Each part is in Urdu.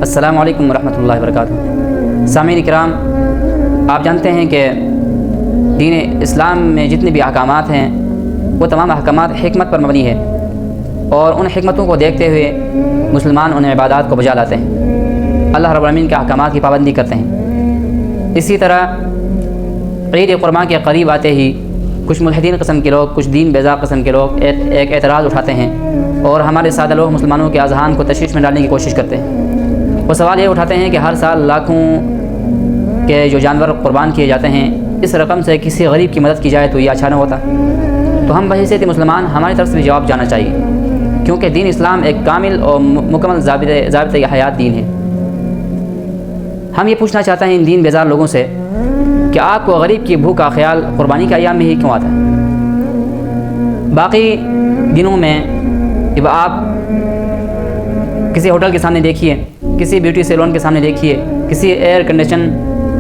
السلام علیکم ورحمۃ اللہ وبرکاتہ۔ سامعین کرام، آپ جانتے ہیں کہ دین اسلام میں جتنے بھی احکامات ہیں وہ تمام احکامات حکمت پر مبنی ہے، اور ان حکمتوں کو دیکھتے ہوئے مسلمان ان عبادات کو بجا لاتے ہیں، اللہ رب العالمین کے احکامات کی پابندی کرتے ہیں۔ اسی طرح عید قربان کے قریب آتے ہی کچھ ملحدین قسم کے لوگ، کچھ دین بیزار قسم کے لوگ ایک اعتراض اٹھاتے ہیں اور ہمارے سادہ لوگ مسلمانوں کے اذہان کو تشویش میں ڈالنے کی کوشش کرتے ہیں۔ وہ سوال یہ اٹھاتے ہیں کہ ہر سال لاکھوں کے جو جانور قربان کیے جاتے ہیں، اس رقم سے کسی غریب کی مدد کی جائے تو یہ اچھا نہ ہوتا؟ تو ہم بحیثیت مسلمان ہماری طرف سے بھی جواب جانا چاہیے، کیونکہ دین اسلام ایک کامل اور مکمل ضابطۂ حیات دین ہے۔ ہم یہ پوچھنا چاہتے ہیں ان دین بیزار لوگوں سے کہ آپ کو غریب کی بھوک کا خیال قربانی کے ایام میں ہی کیوں آتا ہے؟ باقی دنوں میں جب آپ کسی ہوٹل کے سامنے دیکھیے، کسی بیوٹی سیلون کے سامنے دیکھیے، کسی ایئر کنڈیشن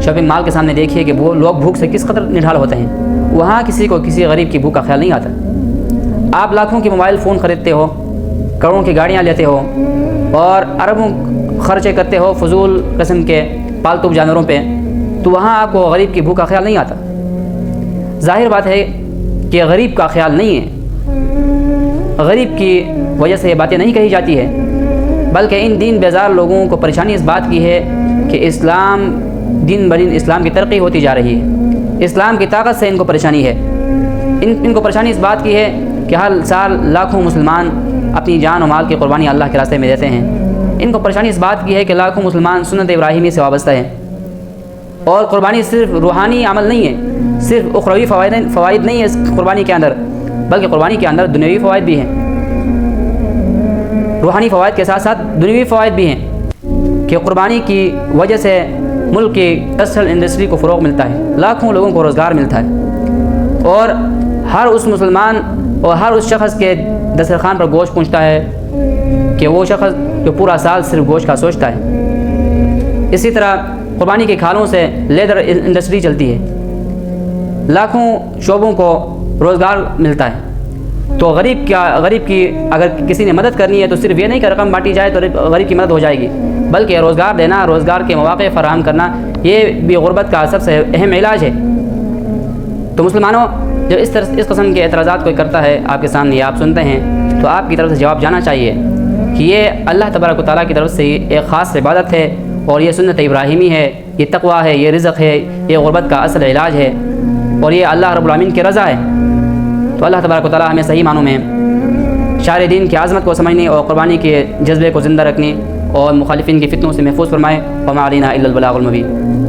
شاپنگ مال کے سامنے دیکھیے کہ وہ لوگ بھوک سے کس قدر نڈھال ہوتے ہیں، وہاں کسی کو کسی غریب کی بھوک کا خیال نہیں آتا۔ آپ لاکھوں کے موبائل فون خریدتے ہو، کروڑوں کی گاڑیاں لیتے ہو اور اربوں خرچے کرتے ہو فضول قسم کے پالتو جانوروں پہ، تو وہاں آپ کو غریب کی بھوک کا خیال نہیں آتا۔ ظاہر بات ہے کہ غریب کا خیال نہیں ہے، غریب کی وجہ سے یہ باتیں نہیں کہی جاتی ہے، بلکہ ان دین بیزار لوگوں کو پریشانی اس بات کی ہے کہ اسلام دن بدن اسلام کی ترقی ہوتی جا رہی ہے، اسلام کی طاقت سے ان کو پریشانی ہے۔ ان کو پریشانی اس بات کی ہے کہ ہر سال لاکھوں مسلمان اپنی جان و مال کی قربانی اللہ کے راستے میں دیتے ہیں۔ ان کو پریشانی اس بات کی ہے کہ لاکھوں مسلمان سنت ابراہیمی سے وابستہ ہیں، اور قربانی صرف روحانی عمل نہیں ہے، صرف اخروی فوائد نہیں ہے اس قربانی کے اندر، بلکہ قربانی کے اندر دنیوی فوائد بھی ہیں۔ روحانی فوائد کے ساتھ ساتھ دنیوی فوائد بھی ہیں کہ قربانی کی وجہ سے ملک کی ٹیکسٹائل انڈسٹری کو فروغ ملتا ہے، لاکھوں لوگوں کو روزگار ملتا ہے، اور ہر اس مسلمان اور ہر اس شخص کے دسترخوان پر گوشت پہنچتا ہے کہ وہ شخص جو پورا سال صرف گوشت کا سوچتا ہے۔ اسی طرح قربانی کے کھالوں سے لیدر انڈسٹری چلتی ہے، لاکھوں شعبوں کو روزگار ملتا ہے۔ تو غریب کی اگر کسی نے مدد کرنی ہے تو صرف یہ نہیں کہ رقم بانٹی جائے تو غریب کی مدد ہو جائے گی، بلکہ روزگار دینا، روزگار کے مواقع فراہم کرنا، یہ بھی غربت کا سب سے اہم علاج ہے۔ تو مسلمانوں، جب اس قسم کے اعتراضات کوئی کرتا ہے آپ کے سامنے، آپ سنتے ہیں، تو آپ کی طرف سے جواب جانا چاہیے کہ یہ اللہ تبارک و تعالیٰ کی طرف سے ایک خاص عبادت ہے، اور یہ سنت ابراہیمی ہے، یہ تقویٰ ہے، یہ رزق ہے، یہ غربت کا اصل علاج ہے، اور یہ اللہ رب العالمین کی رضا ہے۔ تو اللہ تبارک و تعالیٰ ہمیں صحیح معنوں میں شعائر دین کی عظمت کو سمجھنے اور قربانی کے جذبے کو زندہ رکھنے اور مخالفین کی فتنوں سے محفوظ فرمائے۔ وما علینا الا البلاغ المبین۔